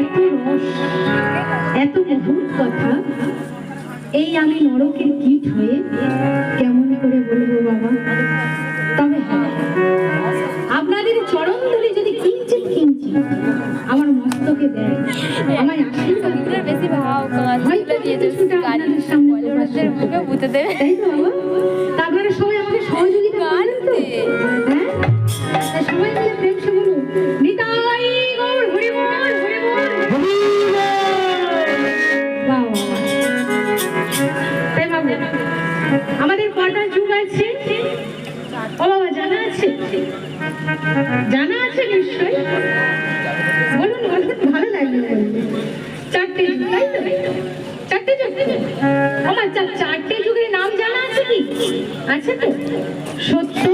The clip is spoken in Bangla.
এত রস, এত মধুর কথা, এই আমি নরকের কীট হয়ে কেমন করে বলবো বাবা। তবে হ্যাঁ, আপনাদের চরণ ধরে যদি কিঞ্চিত কিঞ্চিত আমার মস্তকে দেয়, আমার আশীর্বাদ বেশি ভাও হয়তো কিছুটা আপনাদের সামনে প্রকাশ করতে পারি। তাই তো বাবা? তা আপনারা সবাই আমাকে সহযোগিতা করবেন তো? হ্যাঁ, তা সবাই মিলে প্রেম সে বলুন, নিতাই গৌর হরি বল, হরি বল। বাহ বাহ। তাই বাবু, আমাদের কটা যুগ আছে ও বাবা, জানা আছে? জানা আছে নিশ্চয়, বলুন বলুন, ভালো লাগবে বলুন। চারটে যুগ, তাই তো? চারটে যুগ। আমার চারটে যুগের নাম জানা আছে কি? আছে তো? সত্য,